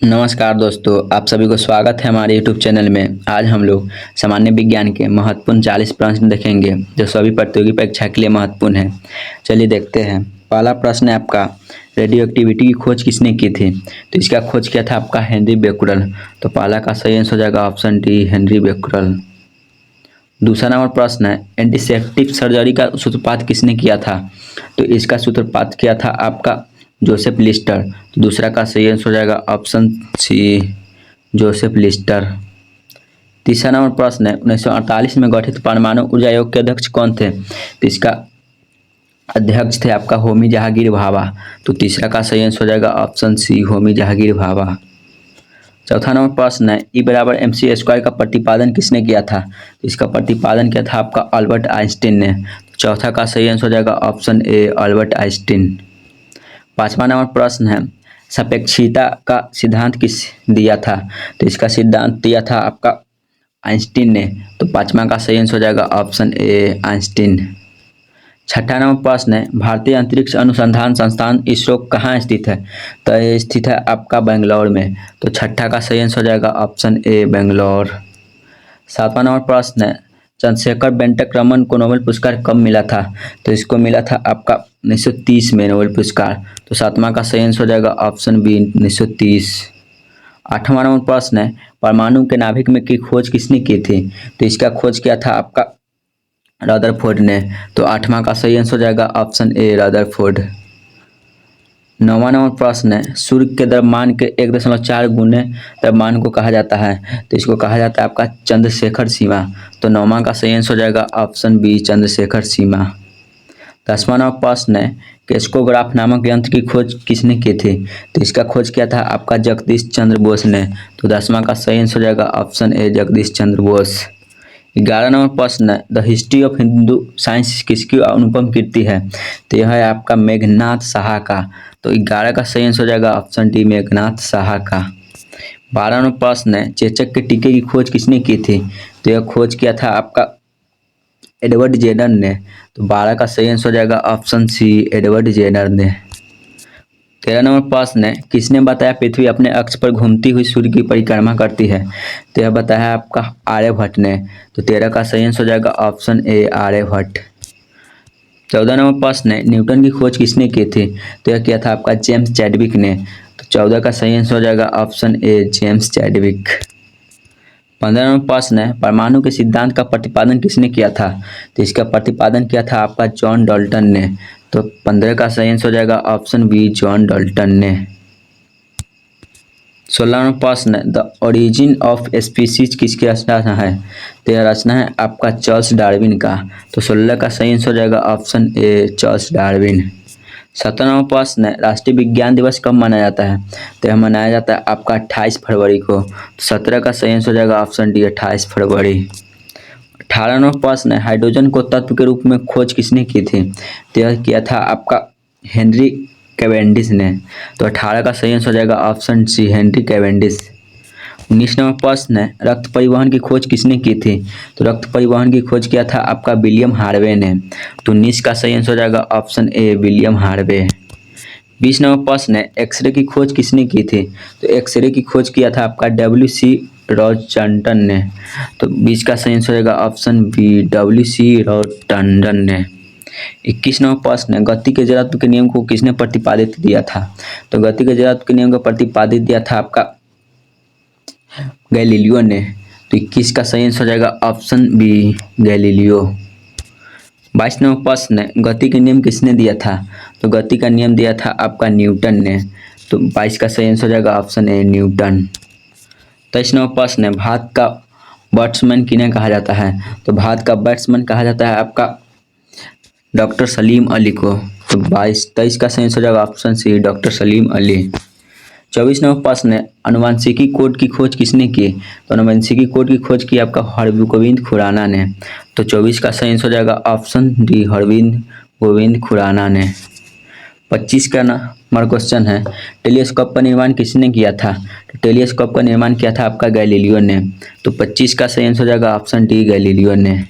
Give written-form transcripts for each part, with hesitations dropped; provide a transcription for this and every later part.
नमस्कार दोस्तों, आप सभी को स्वागत है हमारे YouTube चैनल में। आज हम लोग सामान्य विज्ञान के महत्वपूर्ण 40 प्रश्न देखेंगे जो सभी प्रतियोगी परीक्षा के लिए महत्वपूर्ण है। चलिए देखते हैं। पहला प्रश्न है आपका, रेडियो एक्टिविटी की खोज किसने की थी? तो इसका खोज किया था आपका हेनरी बेक्यूरेल। तो पहला का सही आंसर हो जाएगा ऑप्शन डी, हेनरी बेक्यूरेल। दूसरा नंबर प्रश्न है, एंटीसेप्टिक सर्जरी का सूत्रपात किसने किया था? तो इसका सूत्रपात किया था आपका जोसेफ लिस्टर। तो दूसरा का सही आंसर हो जाएगा ऑप्शन सी, जोसेफ लिस्टर। तीसरा नंबर प्रश्न है, 1948 में गठित परमाणु ऊर्जा आयोग के अध्यक्ष कौन थे? तो इसका अध्यक्ष थे आपका होमी जहांगीर भाभा। तो तीसरा का सही आंसर हो जाएगा ऑप्शन सी, होमी जहांगीर भाभा। चौथा नंबर प्रश्न है, ई बराबर एम सी स्क्वायर का प्रतिपादन किसने किया था? तो इसका प्रतिपादन किया था आपका अल्बर्ट आइंस्टीन ने। चौथा का सही आंसर हो जाएगा ऑप्शन ए, अल्बर्ट आइंस्टीन। पांचवा नंबर प्रश्न है, सापेक्षिकता का सिद्धांत किस दिया था? तो इसका सिद्धांत दिया था आपका आइंस्टीन ने। तो पांचवा का सही आंसर हो जाएगा ऑप्शन ए, आइंस्टीन। छठा नंबर प्रश्न है, भारतीय अंतरिक्ष अनुसंधान संस्थान इसरो कहाँ स्थित है? तो ये स्थित है आपका बेंगलोर में। तो छठा का सही आंसर हो जाएगा ऑप्शन ए, बेंगलोर। सातवां नंबर प्रश्न है, चंद्रशेखर वेंकट रमन को नोबेल पुरस्कार कब मिला था? तो इसको मिला था आपका 1930 में नोबेल पुरस्कार। तो सातवां का सही आंसर हो जाएगा ऑप्शन बी, 1930। आठवां नंबर प्रश्न है, परमाणु के नाभिक में की खोज किसने की थी? तो इसका खोज किया था आपका रदरफोर्ड ने। तो आठवां का सही आंसर हो जाएगा ऑप्शन ए, रदरफोर्ड। नौवां नंबर प्रश्न है, सूर्य के द्रव्यमान के 1.4 गुने द्रव्यमान को कहा जाता है? तो इसको कहा जाता है आपका चंद्रशेखर सीमा। तो नौवां का सही आंसर हो जाएगा ऑप्शन बी, चंद्रशेखर सीमा। 10वां नंबर प्रश्न है, क्रेस्कोग्राफ नामक यंत्र की खोज किसने की थी? तो इसका खोज किया था आपका जगदीश चंद्र बोस ने। तो 10वां का सही आंसर हो जाएगा option A, Jagdish Chandra Bose. 11 number प्रश्न है, the history of Hindu science किसकी अनुपम कीर्ति है? तो यह है आपका मेघनाथ साहा का। तो 11 का सही आंसर हो जाएगा ऑप्शन डी, मेघनाथ साहा का। 12 नंबर प्रश्न है, चेचक के टीके की खोज किसने की थी? तो यह खोज किया था आपका एडवर्ड जेनर ने। तो 12 का सही आंसर हो जाएगा ऑप्शन सी, एडवर्ड जेनर ने। 13 नंबर प्रश्न है, किसने बताया पृथ्वी अपने अक्ष पर घूमती हुई सूर्य की परिक्रमा करती है? तो यह बताया आपका आर्यभट्ट ने। तो 13 का सही आंसर हो जाएगा ऑप्शन ए, आर्यभट्ट। 14 नंबर प्रश्न है, न्यूटन की खोज किसने की थी? तो यह किया था आपका जेम्स चैडविक ने। तो 14 का सही आंसर हो जाएगा option A, James Chadwick. 15 number प्रश्न है, परमाणु के सिद्धांत का प्रतिपादन किसने किया था? तो इसका प्रतिपादन किया था आपका जॉन डाल्टन ने। तो 15 का सही आंसर हो जाएगा ऑप्शन बी, जॉन डाल्टन ने। 16 नंबर प्रश्न है, द ओरिजिन ऑफ स्पीसीज किसकी रचना है? तो यह रचना है आपका चार्ल्स डार्विन का। तो 16 का सही आंसर हो जाएगा option A, Charles Darwin. 17 number प्रश्न है, राष्ट्रीय विज्ञान दिवस कब मनाया जाता है? तो यह मनाया जाता है आपका 28 फरवरी को। तो 17 का सही आंसर हो जाएगा ऑप्शन डी, 28 फरवरी। 18 नंबर प्रश्न है, हाइड्रोजन को तत्व के रूप में खोज किसने की थी? तो यह किया था आपका हेनरी कैवेंडिश ने। तो 18 का सही आंसर हो जाएगा ऑप्शन सी, हेनरी कैवेंडिश। 19 नंबर प्रश्न है, रक्त परिवहन की खोज किसने की थी? तो रक्त परिवहन की खोज किया था आपका विलियम हार्वे ने। तो 19 का सही आंसर हो जाएगा option A, William Harvey. 20 number प्रश्न है, एक्सरे की खोज किसने की थी? तो एक्सरे की खोज किया था आपका WC रॉटंडन ने। तो 20 का सही आंसर हो जाएगा ऑप्शन बी, WC रॉटंडन ने। 21 नंबर प्रश्न है, गति के जड़त्व के नियम को किसने प्रतिपादित किया था? तो गति के जड़त्व के नियम को प्रतिपादित दिया था आपका गैलीलियो ने। तो 21 का सही आंसर हो जाएगा ऑप्शन बी, गैलीलियो। 22 नंबर प्रश्न है, गति के नियम किसने दिया था? तो गति का नियम दिया था आपका न्यूटन ने। तो 22 का सही आंसर हो जाएगा ऑप्शन ए, न्यूटन। 23 नंबर प्रश्न है, भारत का बैट्समैन किन्हें कहा जाता है? तो भारत का बैट्समैन कहा जाता है आपका डॉक्टर सलीम अली को। तो 23 का सही आंसर हो जाएगा option C, doctor Salim Ali. 24 नंबर प्रश्न है, अनुवांशिकी कोड की खोज किसने की? तो अनुवांशिकी कोड की खोज की आपका हरगोविंद खुराना ने। तो 24 का सही आंसर हो जाएगा ऑप्शन डी, हरगोविंद गोविंद खुराना ने। 25 का नंबर क्वेश्चन है, टेलीस्कोप का निर्माण किसने किया था? तो टेलीस्कोप का निर्माण किया था आपका गैलीलियो ने। तो 25 का सही आंसर हो जाएगा ऑप्शन डी, गैलीलियो ने।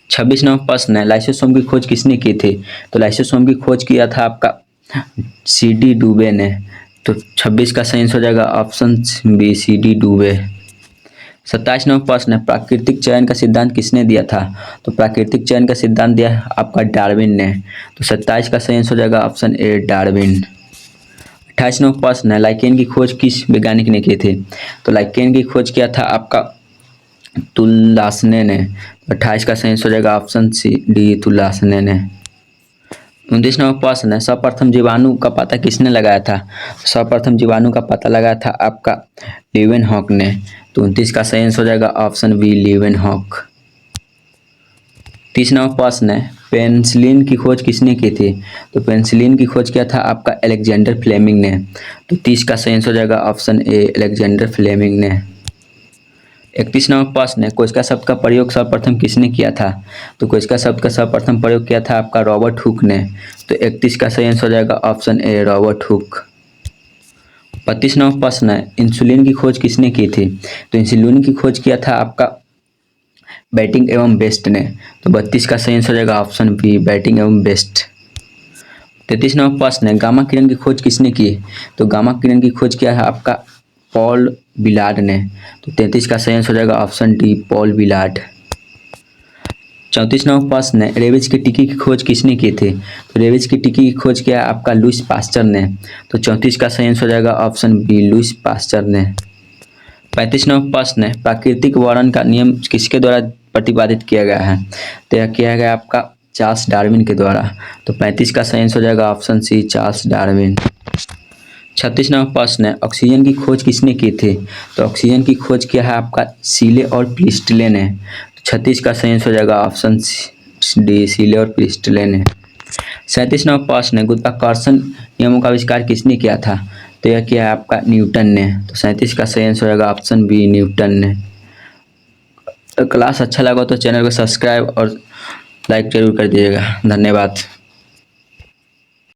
26 नंबर प्रश्न है, लाइसोसोम की खोज किसने की थी? तो लाइसोसोम की खोज किया था आपका CD डुबे ने। तो 26 का सही आंसर हो जाएगा ऑप्शन बी सी डी डूबे। 27 नंबर प्रश्न है, प्राकृतिक चयन का सिद्धांत किसने दिया था? तो प्राकृतिक चयन का सिद्धांत दिया है आपका डार्विन ने। तो 27 का सही आंसर हो जाएगा ऑप्शन ए डार्विन। 28 नंबर प्रश्न है, लाइकेन की खोज किस वैज्ञानिक ने की थी? तो लाइकेन की खोज किया था आपका तुलासने ने। 28 का सही आंसर हो जाएगा ऑप्शन सी डी तुलासने ने। 29 नंबर प्रश्न है, सर्वप्रथम जीवाणु का पता किसने लगाया था? सर्वप्रथम जीवाणु का पता लगाया था आपका लीवेनहॉक ने। तो 29 का सही आंसर हो जाएगा ऑप्शन बी लीवेनहॉक। 30 नंबर प्रश्न है, पेनिसिलिन की खोज किसने की थी? तो पेनिसिलिन की खोज किया था आपका अलेक्जेंडर फ्लेमिंग ने। तो 30 का सही आंसर हो जाएगा ऑप्शन ए अलेक्जेंडर फ्लेमिंग ने। 31 नंबर प्रश्न है, कोशिका शब्द का प्रयोग सर्वप्रथम किसने किया था? तो कोशिका शब्द का सर्वप्रथम प्रयोग किया था आपका रॉबर्ट हुक ने। तो 31 का सही आंसर हो जाएगा option A Robert Hooke. 32 number प्रश्न है, इंसुलिन की खोज किसने की थी? तो इंसुलिन की खोज किया था आपका बैटिंग एवं बेस्ट ने। तो 32 का सही आंसर हो जाएगा ऑप्शन बी बैटिंग एवं बेस्ट। 33 नंबर प्रश्न है, गामा किरण की खोज किसने की? तो गामा किरण की खोज किया है आपका पॉल बिलार्ड ने। तो 33 का सही आंसर हो जाएगा ऑप्शन डी पॉल बिलार्ड। 34 नंबर प्रश्न है, रेबीज की टीके की खोज किसने की थी? तो रेबीज की टीके की खोज किया है आपका लुईस पास्चर ने। तो 34 का सही आंसर हो जाएगा ऑप्शन बी लुईस पास्चर ने। 35 नंबर प्रश्न है, प्राकृतिक वर्णन का नियम किसके द्वारा प्रतिपादित किया गया है? तो यह किया गया आपका चार्ल्स डार्विन के द्वारा। तो 35 का सही आंसर हो जाएगा ऑप्शन सी चार्ल्स डार्विन। 36 नंबर प्रश्न है, ऑक्सीजन की खोज किसने की थी? तो ऑक्सीजन की खोज किया है आपका सीले और प्रिस्टले ने। तो 36 का सही आंसर हो जाएगा ऑप्शन डी सीले और प्रिस्टले ने। 37 नंबर प्रश्न है, गुरुत्वाकर्षण नियमों का आविष्कार किसने किया था? तो यह किया है आपका न्यूटन ने। तो 37 का सही आंसर हो जाएगा ऑप्शन बी न्यूटन ने। क्लास अच्छा लगा तो चैनल को सब्सक्राइब और लाइक जरूर कर दीजिएगा। धन्यवाद।